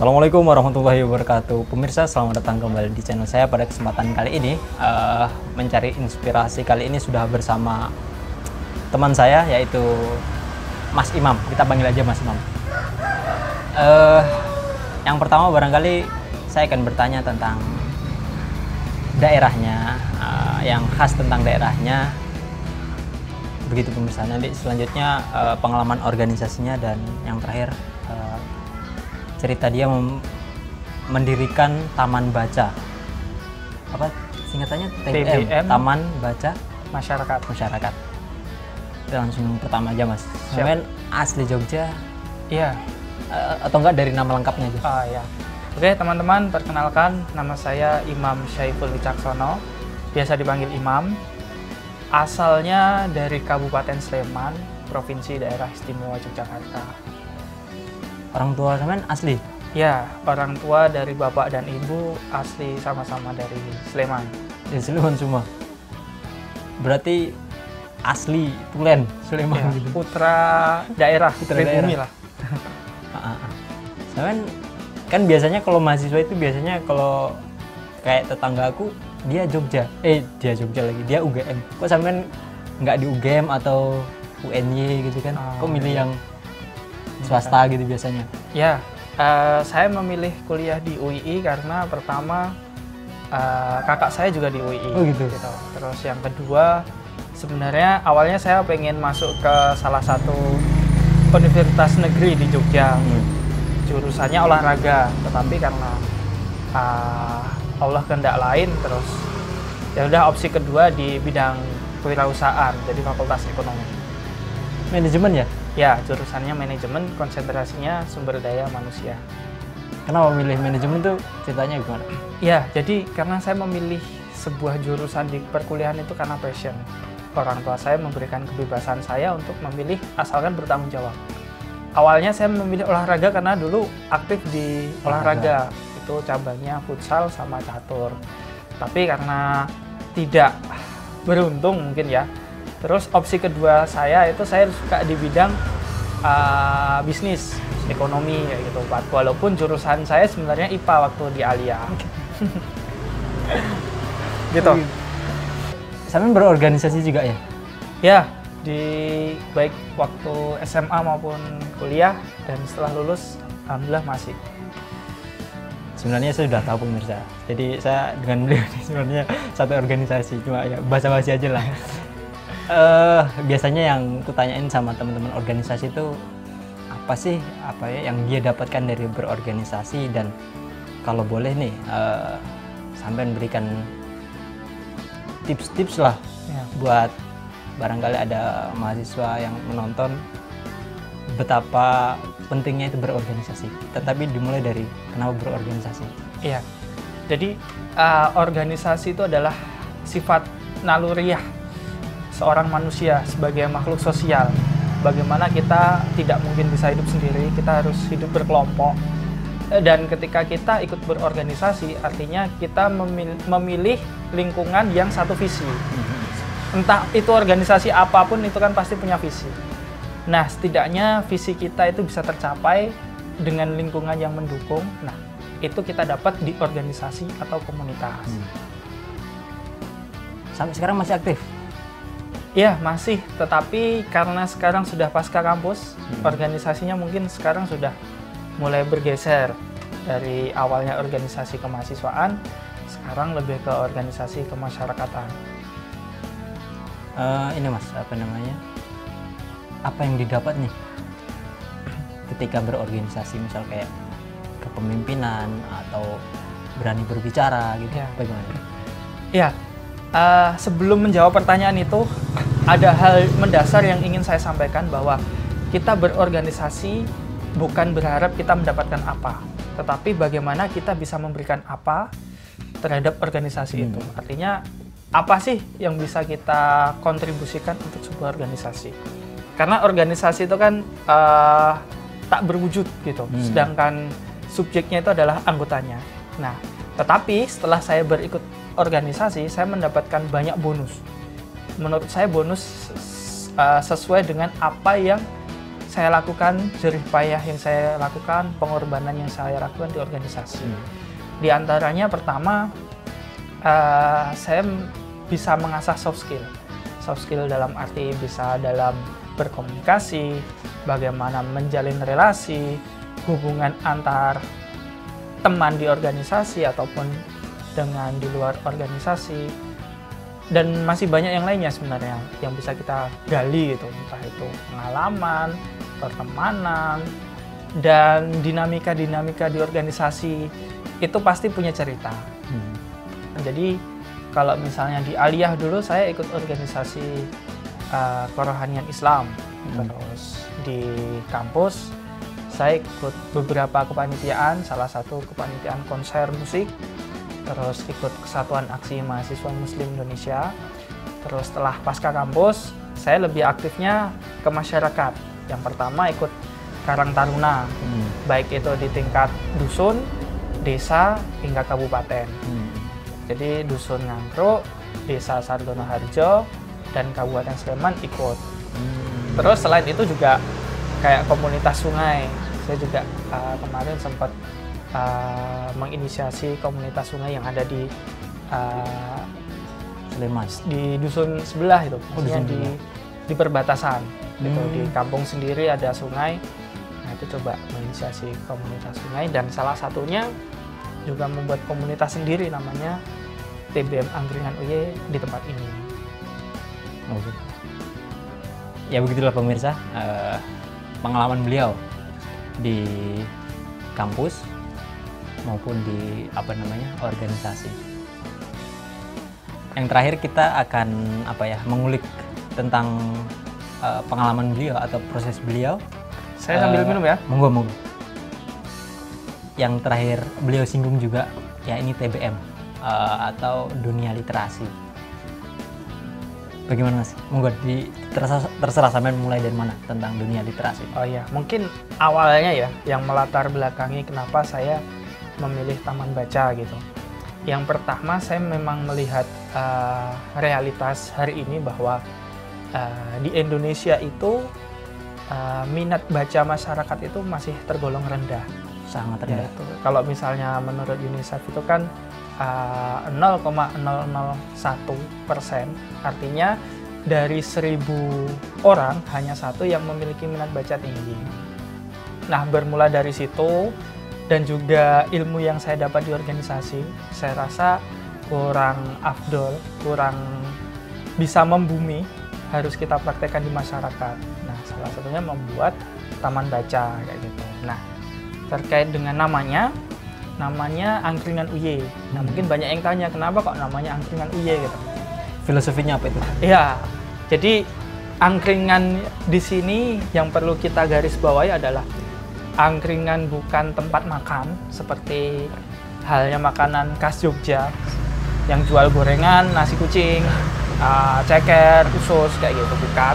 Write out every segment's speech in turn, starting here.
Assalamualaikum warahmatullahi wabarakatuh. Pemirsa, selamat datang kembali di channel saya. Pada kesempatan kali ini mencari inspirasi kali ini sudah bersama teman saya, yaitu Mas Imam. Kita panggil aja Mas Imam. Yang pertama barangkali saya akan bertanya tentang daerahnya, yang khas tentang daerahnya. Begitu pemirsa. Nanti selanjutnya pengalaman organisasinya, dan yang terakhir cerita dia mendirikan taman baca, apa singkatannya, TBM, Taman Baca Masyarakat. Kita langsung pertama aja Mas. Sampean asli Jogja? Iya. Atau enggak dari nama lengkapnya aja? Ya. Oke teman-teman, perkenalkan nama saya Imam Syaiful Wicaksono, biasa dipanggil Imam. Asalnya dari Kabupaten Sleman, Provinsi Daerah Istimewa Yogyakarta. Orang tua sampean asli? Ya, orang tua dari bapak dan ibu asli sama-sama dari Sleman. Dari Sleman semua? Berarti asli Tulen, Sleman Ya, gitu? putra daerah, bumi lah. Sampean kan biasanya kalau mahasiswa itu biasanya kalau kayak tetangga aku, dia Jogja lagi, dia UGM. Kok sampean nggak di UGM atau UNY gitu kan? Kok milih yang swasta gitu biasanya? Ya, saya memilih kuliah di UII karena pertama kakak saya juga di UII. Oh gitu. Terus yang kedua, sebenarnya awalnya saya pengen masuk ke salah satu universitas negeri di Jogja. Jurusannya olahraga, tetapi karena Allah kehendak lain, terus ya udah opsi kedua di bidang kewirausahaan, jadi Fakultas Ekonomi. Manajemen ya? Ya, jurusannya manajemen, konsentrasinya sumber daya manusia. Kenapa memilih manajemen itu, ceritanya gimana? Ya, jadi karena saya memilih sebuah jurusan di perkuliahan itu karena passion. Orang tua saya memberikan kebebasan saya untuk memilih asalkan bertanggung jawab. Awalnya saya memilih olahraga karena dulu aktif di olahraga. Itu cabangnya futsal sama catur. Tapi karena tidak beruntung mungkin ya, terus opsi kedua saya itu saya suka di bidang bisnis, ekonomi ya gitu. Walaupun jurusan saya sebenarnya IPA waktu di Alia. Gitu. Sampean berorganisasi juga ya? Ya, di baik waktu SMA maupun kuliah, dan setelah lulus alhamdulillah masih. Sebenarnya saya sudah tahu pemirsa. Jadi saya dengan beliau ini sebenarnya satu organisasi, cuma ya basa-basi aja lah. Biasanya yang kutanyain sama teman-teman organisasi itu apa sih yang dia dapatkan dari berorganisasi, dan kalau boleh nih sampai berikan tips-tips lah ya, buat barangkali ada mahasiswa yang menonton betapa pentingnya itu berorganisasi. Tetapi dimulai dari kenapa berorganisasi? Iya. Jadi organisasi itu adalah sifat naluriah seorang manusia sebagai makhluk sosial. Bagaimana kita tidak mungkin bisa hidup sendiri, kita harus hidup berkelompok. Dan ketika kita ikut berorganisasi, artinya kita memilih lingkungan yang satu visi. Entah itu organisasi apapun, itu kan pasti punya visi. Nah, setidaknya visi kita itu bisa tercapai dengan lingkungan yang mendukung. Nah, itu kita dapat di organisasi atau komunitas. Sampai sekarang masih aktif? Iya, masih. Tetapi karena sekarang sudah pasca kampus, organisasinya mungkin sekarang sudah mulai bergeser. Dari awalnya organisasi kemahasiswaan, sekarang lebih ke organisasi kemasyarakatan. Ini Mas, apa yang didapat nih ketika berorganisasi, misal kayak kepemimpinan atau berani berbicara gitu ya. Bagaimana? Ya, sebelum menjawab pertanyaan itu, ada hal mendasar yang ingin saya sampaikan, bahwa kita berorganisasi bukan berharap kita mendapatkan apa, tetapi bagaimana kita bisa memberikan apa terhadap organisasi itu. Artinya apa sih yang bisa kita kontribusikan untuk sebuah organisasi? Karena organisasi itu kan tak berwujud gitu, sedangkan subjeknya itu adalah anggotanya. Nah, tetapi setelah saya berikut organisasi, saya mendapatkan banyak bonus. Menurut saya bonus sesuai dengan apa yang saya lakukan, jerih payah yang saya lakukan, pengorbanan yang saya lakukan di organisasi. Di antaranya pertama, saya bisa mengasah soft skill. Soft skill dalam arti bisa dalam berkomunikasi, bagaimana menjalin relasi, hubungan antar teman di organisasi ataupun dengan di luar organisasi, dan masih banyak yang lainnya sebenarnya yang bisa kita gali gitu, entah itu pengalaman, pertemanan, dan dinamika-dinamika di organisasi itu pasti punya cerita. Jadi kalau misalnya di Aliyah dulu saya ikut organisasi kerohanian Islam, terus di kampus saya ikut beberapa kepanitiaan, salah satu kepanitiaan konser musik, terus ikut Kesatuan Aksi Mahasiswa Muslim Indonesia. Terus setelah pasca kampus, saya lebih aktifnya ke masyarakat. Yang pertama ikut Karang Taruna, baik itu di tingkat dusun, desa, hingga kabupaten. Jadi dusun Ngangkruk, desa Sardono Harjo, dan Kabupaten Sleman ikut. Terus selain itu juga kayak komunitas sungai. Saya juga kemarin sempat menginisiasi komunitas sungai yang ada di Sleman, di dusun sebelah itu, maksudnya di perbatasan. Gitu, di kampung sendiri ada sungai. Nah, itu coba menginisiasi komunitas sungai, dan salah satunya juga membuat komunitas sendiri namanya TBM Angkringan UY di tempat ini. Ya begitulah pemirsa, pengalaman beliau di kampus maupun di organisasi. Yang terakhir kita akan mengulik tentang pengalaman beliau atau proses beliau. Saya sambil minum ya. Monggo. Yang terakhir beliau singgung juga ya ini TBM atau dunia literasi. Bagaimana Mas? Monggo terserah sampean mulai dari mana tentang dunia literasi. Oh ya, mungkin awalnya ya yang melatar belakangi kenapa saya memilih taman baca gitu. Yang pertama saya memang melihat realitas hari ini bahwa di Indonesia itu minat baca masyarakat itu masih tergolong rendah. Sangat rendah. Ya, kalau misalnya menurut UNICEF itu kan 0,001%, artinya dari 1.000 orang hanya satu yang memiliki minat baca tinggi. Nah, bermula dari situ dan juga ilmu yang saya dapat di organisasi, saya rasa kurang afdol, kurang bisa membumi, harus kita praktekkan di masyarakat. Nah, salah satunya membuat taman baca kayak gitu. Nah, terkait dengan namanya Angkringan UY. Nah, mungkin banyak yang tanya kenapa kok namanya Angkringan UY gitu. Filosofinya apa itu? Iya, jadi angkringan di sini yang perlu kita garis bawahi adalah angkringan bukan tempat makan seperti halnya makanan khas Jogja yang jual gorengan, nasi kucing, ceker, usus kayak gitu, bukan.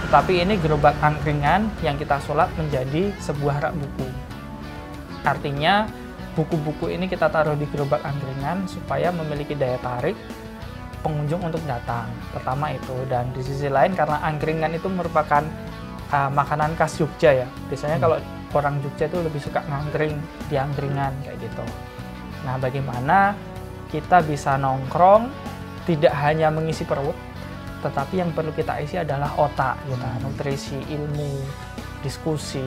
Tapi ini gerobak angkringan yang kita sulap menjadi sebuah rak buku. Artinya buku-buku ini kita taruh di gerobak angkringan supaya memiliki daya tarik pengunjung untuk datang. Pertama itu, dan di sisi lain karena angkringan itu merupakan makanan khas Jogja ya. Biasanya kalau orang Jogja itu lebih suka ngangkring di angkringan kayak gitu. Nah, bagaimana kita bisa nongkrong tidak hanya mengisi perut, tetapi yang perlu kita isi adalah otak kita, nutrisi, ilmu, diskusi,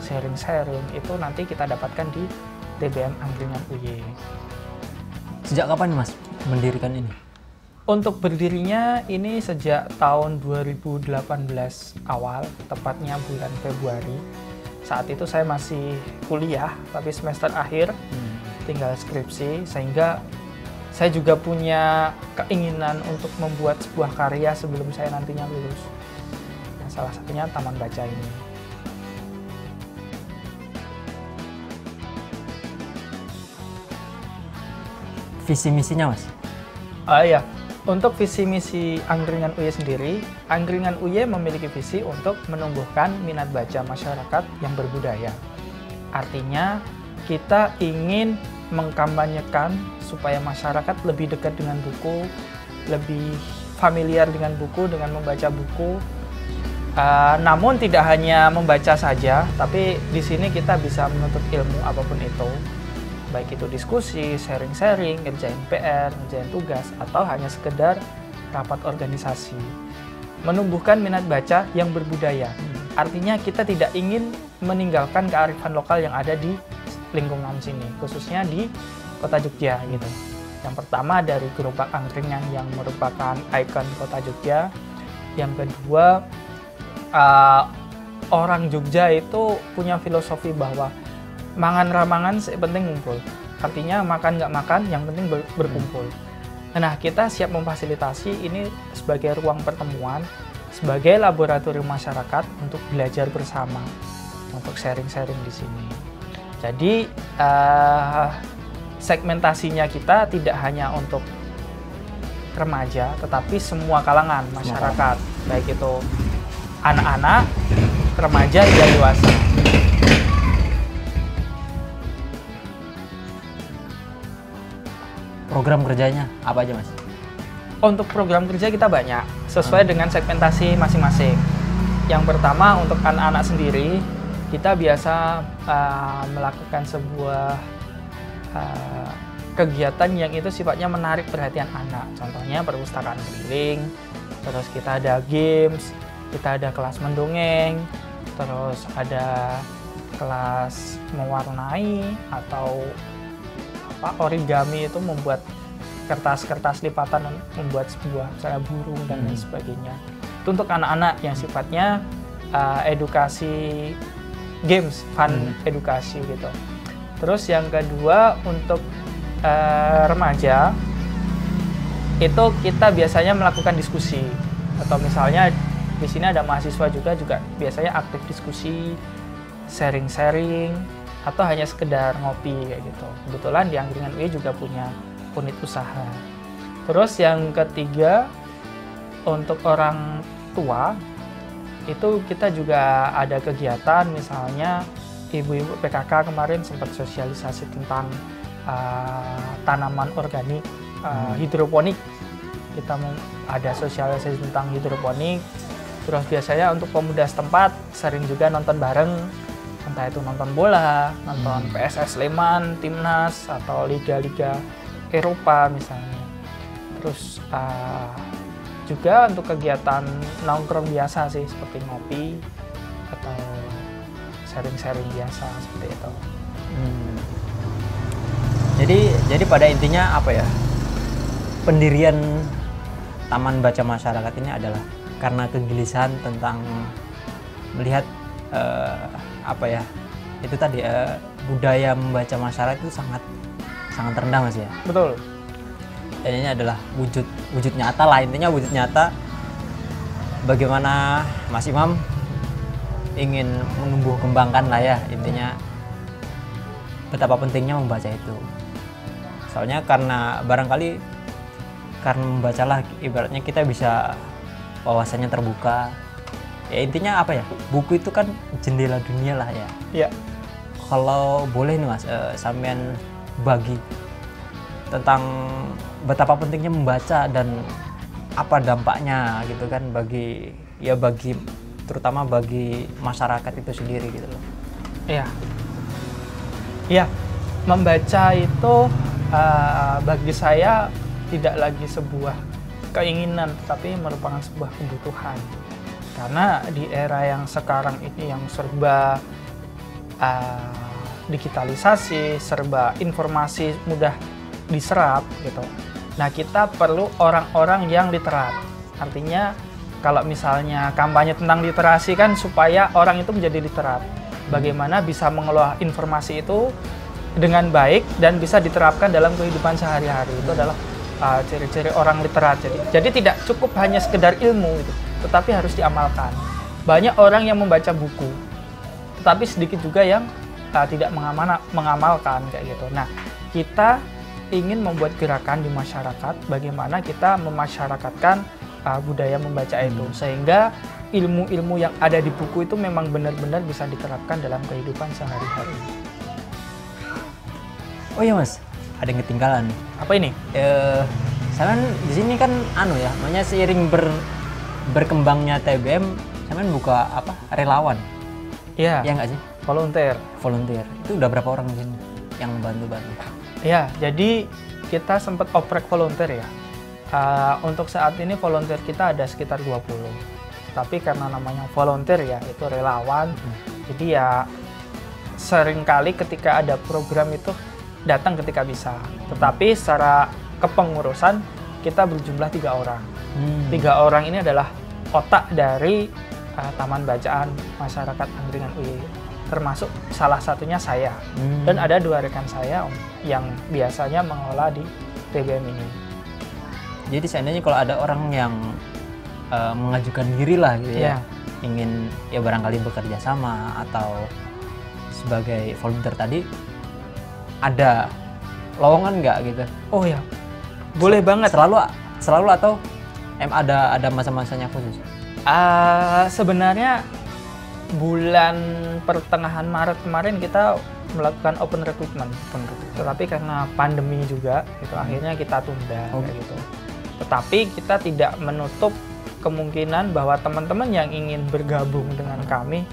sharing-sharing itu nanti kita dapatkan di TBM Angkringan UY. Sejak kapan Mas mendirikan ini? Untuk berdirinya ini sejak tahun 2018 awal, tepatnya bulan Februari. Saat itu saya masih kuliah, tapi semester akhir, tinggal skripsi, sehingga saya juga punya keinginan untuk membuat sebuah karya sebelum saya nantinya lulus. Nah, salah satunya Taman Baca ini. Visi misinya Mas? Iya, untuk visi misi Angkringan UY sendiri, Angkringan UY memiliki visi untuk menumbuhkan minat baca masyarakat yang berbudaya. Artinya, kita ingin mengkampanyekan supaya masyarakat lebih dekat dengan buku, lebih familiar dengan buku, dengan membaca buku, Namun tidak hanya membaca saja, tapi di sini kita bisa menuntut ilmu apapun itu, baik itu diskusi, sharing-sharing, ngerjain PR, ngerjain tugas, atau hanya sekedar rapat organisasi. Menumbuhkan minat baca yang berbudaya. Artinya kita tidak ingin meninggalkan kearifan lokal yang ada di lingkungan sini, khususnya di Kota Jogja gitu. Yang pertama dari gerobak angkringan yang merupakan ikon Kota Jogja. Yang kedua, orang Jogja itu punya filosofi bahwa mangan ramangan penting ngumpul. Artinya makan nggak makan, yang penting berkumpul. Nah, kita siap memfasilitasi ini sebagai ruang pertemuan, sebagai laboratorium masyarakat untuk belajar bersama, untuk sharing-sharing di sini. Jadi segmentasinya kita tidak hanya untuk remaja, tetapi semua kalangan masyarakat, baik itu anak-anak, remaja, hingga dewasa. Program kerjanya apa aja, Mas? Untuk program kerja kita banyak, sesuai dengan segmentasi masing-masing. Yang pertama, untuk anak-anak sendiri, kita biasa melakukan sebuah kegiatan yang itu sifatnya menarik perhatian anak. Contohnya perpustakaan keliling, terus kita ada games, kita ada kelas mendongeng, terus ada kelas mewarnai atau origami, itu membuat kertas-kertas lipatan, membuat sebuah misalnya burung dan lain sebagainya. Itu untuk anak-anak yang sifatnya edukasi, games, fun edukasi gitu. Terus yang kedua untuk remaja itu kita biasanya melakukan diskusi, atau misalnya di sini ada mahasiswa juga biasanya aktif diskusi, sharing-sharing, atau hanya sekedar ngopi kayak gitu. Kebetulan di Angkringan UI juga punya unit usaha. Terus yang ketiga untuk orang tua itu kita juga ada kegiatan, misalnya ibu-ibu PKK kemarin sempat sosialisasi tentang tanaman organik, hidroponik. Kita ada sosialisasi tentang hidroponik. Terus biasanya untuk pemuda setempat sering juga nonton bareng, entah itu nonton bola, nonton PSS Sleman, Timnas, atau liga-liga Eropa misalnya. Terus juga untuk kegiatan nongkrong biasa sih, seperti ngopi atau sharing-sharing biasa seperti itu. Jadi pada intinya apa ya? Pendirian Taman Baca Masyarakat ini adalah karena kegelisahan tentang melihat itu tadi budaya membaca masyarakat itu sangat rendah, Mas ya. Betul. Dan ini adalah wujud nyata lah, intinya wujud nyata bagaimana Mas Imam ingin menumbuh kembangkan lah ya, intinya betapa pentingnya membaca itu. Soalnya karena barangkali karena membacalah ibaratnya kita bisa wawasannya terbuka. Ya intinya apa ya? Buku itu kan jendela dunia lah ya. Iya. Kalau boleh nih Mas, sampean bagi tentang betapa pentingnya membaca dan apa dampaknya gitu kan bagi terutama bagi masyarakat itu sendiri gitu loh. Iya. Iya. Membaca itu bagi saya tidak lagi sebuah keinginan, tapi merupakan sebuah kebutuhan. Karena di era yang sekarang ini yang serba digitalisasi, serba informasi mudah diserap gitu. Nah, kita perlu orang-orang yang literat. Artinya kalau misalnya kampanye tentang literasi kan supaya orang itu menjadi literat. Bagaimana bisa mengelola informasi itu dengan baik dan bisa diterapkan dalam kehidupan sehari-hari. Itu adalah ciri-ciri orang literat. Jadi tidak cukup hanya sekedar ilmu gitu, tetapi harus diamalkan. Banyak orang yang membaca buku, tetapi sedikit juga yang tidak mengamalkan kayak gitu. Nah, kita ingin membuat gerakan di masyarakat, bagaimana kita memasyarakatkan budaya membaca itu, sehingga ilmu-ilmu yang ada di buku itu memang benar-benar bisa diterapkan dalam kehidupan sehari-hari. Oh iya Mas, ada yang ketinggalan. Apa ini? Saya kan di sini kan makanya seiring berkembangnya TBM, sampean buka apa? Relawan. Iya. Ya nggak sih? Volunteer. Volunteer. Itu udah berapa orang di sini yang bantu-bantu? Ya, jadi kita sempat oprek volunteer ya. Untuk saat ini volunteer kita ada sekitar 20. Tapi karena namanya volunteer ya, itu relawan. Jadi ya seringkali ketika ada program itu datang ketika bisa. Tetapi secara kepengurusan kita berjumlah 3 orang. 3 orang ini adalah otak dari Taman Bacaan Masyarakat Angkringan UY, termasuk salah satunya saya. Dan ada 2 rekan saya yang biasanya mengelola di TBM ini. Jadi seandainya kalau ada orang yang mengajukan diri lah gitu ya, ingin ya barangkali bekerja sama atau sebagai volunteer tadi, ada lowongan nggak gitu? Oh ya, boleh banget. Selalu atau ada masa-masanya khusus? Sebenarnya bulan pertengahan Maret kemarin kita melakukan open recruitment. Tetapi karena pandemi juga, itu akhirnya kita tunda kayak gitu. Tetapi kita tidak menutup kemungkinan bahwa teman-teman yang ingin bergabung dengan kami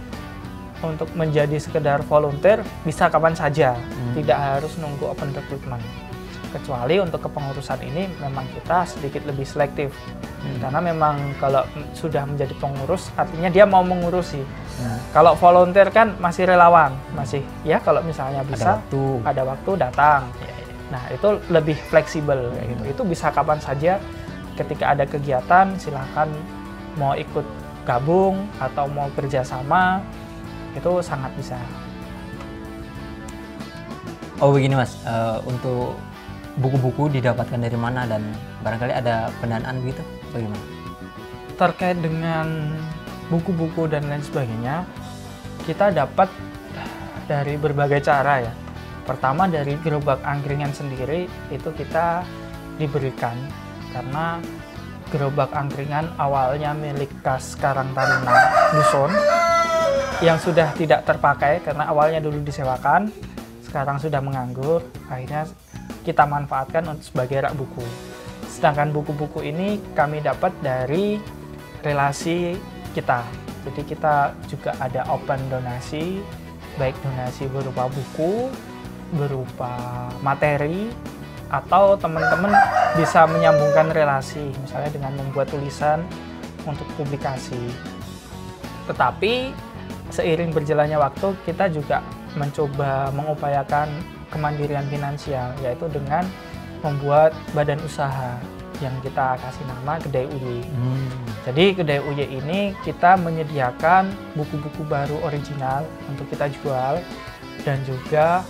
untuk menjadi sekedar volunteer bisa kapan saja, tidak harus nunggu open recruitment. Kecuali untuk kepengurusan ini memang kita sedikit lebih selektif. Karena memang kalau sudah menjadi pengurus artinya dia mau mengurusi. Kalau volunteer kan masih relawan, masih ya kalau misalnya bisa ada waktu datang. Nah, itu lebih fleksibel kayak gitu. Itu bisa kapan saja ketika ada kegiatan silahkan mau ikut gabung atau mau kerjasama, itu sangat bisa. Oh begini Mas, untuk buku-buku didapatkan dari mana dan barangkali ada pendanaan gitu, bagaimana? Terkait dengan buku-buku dan lain sebagainya, kita dapat dari berbagai cara ya. Pertama dari Gerobak Angkringan sendiri itu kita diberikan karena Gerobak Angkringan awalnya milik Kas Karang Taruna Dusun yang sudah tidak terpakai karena awalnya dulu disewakan, sekarang sudah menganggur, akhirnya kita manfaatkan untuk sebagai rak buku. Sedangkan buku-buku ini kami dapat dari relasi kita. Jadi kita juga ada open donasi, baik donasi berupa buku, berupa materi, atau teman-teman bisa menyambungkan relasi, misalnya dengan membuat tulisan untuk publikasi. Tetapi seiring berjalannya waktu, kita juga mencoba mengupayakan kemandirian finansial, yaitu dengan membuat badan usaha yang kita kasih nama Kedai UY. Jadi Kedai UY ini kita menyediakan buku-buku baru original untuk kita jual dan juga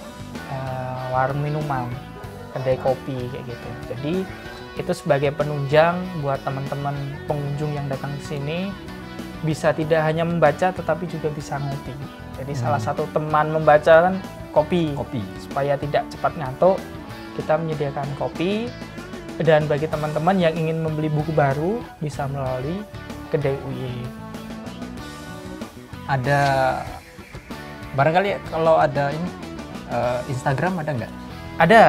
warung minuman, kedai kopi kayak gitu. Jadi itu sebagai penunjang buat teman-teman pengunjung yang datang ke sini bisa tidak hanya membaca tetapi juga bisa ngopi. Jadi salah satu teman membaca kan kopi. Supaya tidak cepat ngantuk, kita menyediakan kopi. Dan bagi teman-teman yang ingin membeli buku baru bisa melalui Kedai UY. Ada barangkali kalau ada ini Instagram ada nggak? Ada.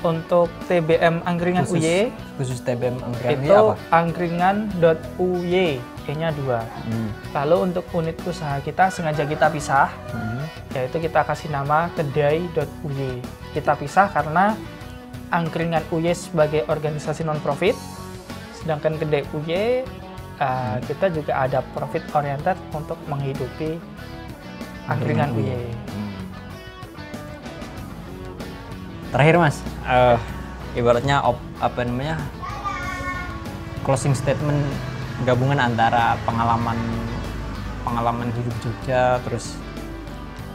Untuk TBM Angkringan UY khusus TBM Angkringan itu apa? angkringan.uy, E-nya 2. Lalu untuk unit usaha kita sengaja kita pisah, yaitu kita kasih nama kedai.uy. Kita pisah karena Angkringan UY sebagai organisasi non-profit, sedangkan Kedai UY kita juga ada profit oriented untuk menghidupi Angkringan UY. Terakhir Mas, ibaratnya apa namanya closing statement gabungan antara pengalaman hidup Jogja, terus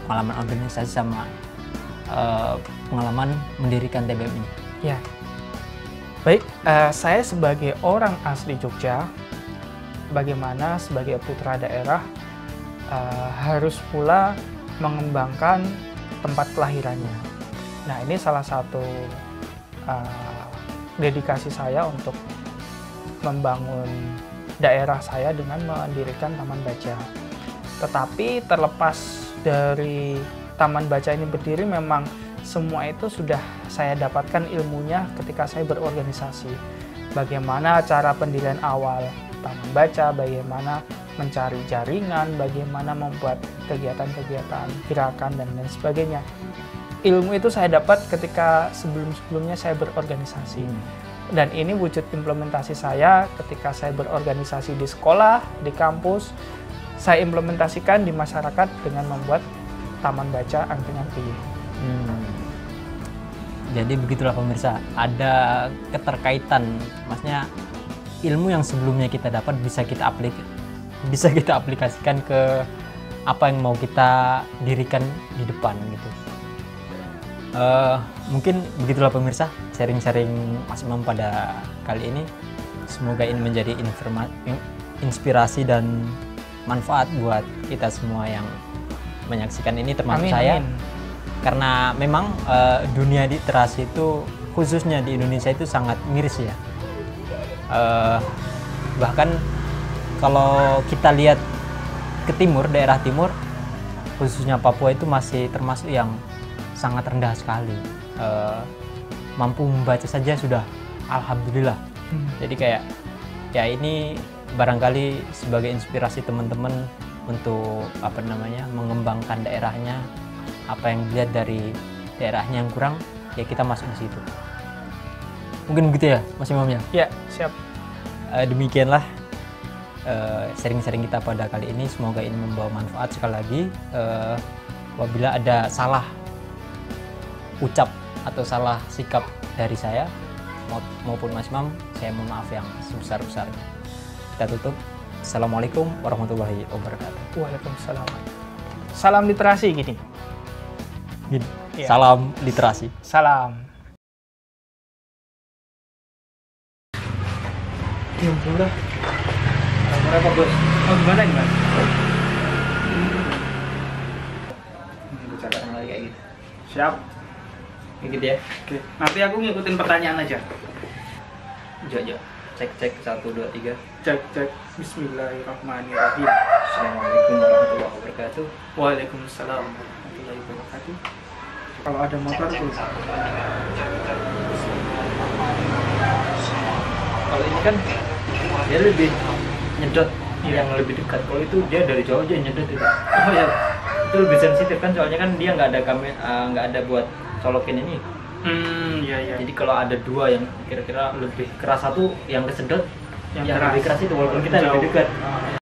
pengalaman organisasi sama pengalaman mendirikan TBM ini. Ya, baik. Saya sebagai orang asli Jogja, bagaimana sebagai putra daerah harus pula mengembangkan tempat kelahirannya. Nah, ini salah satu dedikasi saya untuk membangun daerah saya dengan mendirikan Taman Baca. Tetapi terlepas dari Taman Baca ini berdiri, memang semua itu sudah saya dapatkan ilmunya ketika saya berorganisasi. Bagaimana cara pendirian awal Taman Baca, bagaimana mencari jaringan, bagaimana membuat kegiatan-kegiatan, gerakan, dan lain sebagainya. Ilmu itu saya dapat ketika sebelum-sebelumnya saya berorganisasi. Dan ini wujud implementasi saya ketika saya berorganisasi di sekolah, di kampus. Saya implementasikan di masyarakat dengan membuat taman baca angkringan UIY. Jadi begitulah pemirsa, ada keterkaitan, maksudnya ilmu yang sebelumnya kita dapat bisa kita aplikasikan ke apa yang mau kita dirikan di depan gitu. Mungkin begitulah pemirsa sharing-sharing Mas Imam pada kali ini. Semoga ini menjadi inspirasi dan manfaat buat kita semua yang menyaksikan ini, termasuk saya. Karena memang dunia literasi itu khususnya di Indonesia itu sangat miris ya. Bahkan kalau kita lihat ke timur, daerah timur khususnya Papua itu masih termasuk yang sangat rendah sekali. Mampu membaca saja sudah alhamdulillah. Jadi kayak ya ini barangkali sebagai inspirasi teman-teman untuk mengembangkan daerahnya. Apa yang dilihat dari daerahnya yang kurang, ya kita masuk di situ. Mungkin begitu ya Mas Imam ya? Ya, siap. Demikianlah sharing-sharing kita pada kali ini. Semoga ini membawa manfaat. Sekali lagi, apabila ada salah ucap atau salah sikap dari saya maupun Mas Imam, saya mohon maaf yang sebesar-besarnya. Kita tutup. Assalamualaikum warahmatullahi wabarakatuh. Waalaikumsalam. Salam literasi gini. Ya. Salam literasi. Salam. Ya udah. Berapa bos? Oh, gimana? Bicara lagi kayak gitu. Siap. Kayak gitu ya. Oke. Nanti aku ngikutin pertanyaan aja. Jok. Cek 1 2 3. Cek. Bismillahirrahmanirrahim. Assalamualaikum warahmatullahi wabarakatuh. Waalaikumsalam warahmatullahi wabarakatuh. Kalau ada motor tuh. Kalau ini kan dia lebih nyedot yang lebih dekat. Kalau itu dia dari jauh aja nyedot itu. Oh ya, itu lebih sensitif kan, soalnya kan dia nggak ada nggak ada buat colokin ini. Iya. Jadi kalau ada dua yang kira-kira lebih keras, satu yang kesedot, yang keras. lebih keras itu walaupun kita lebih dekat.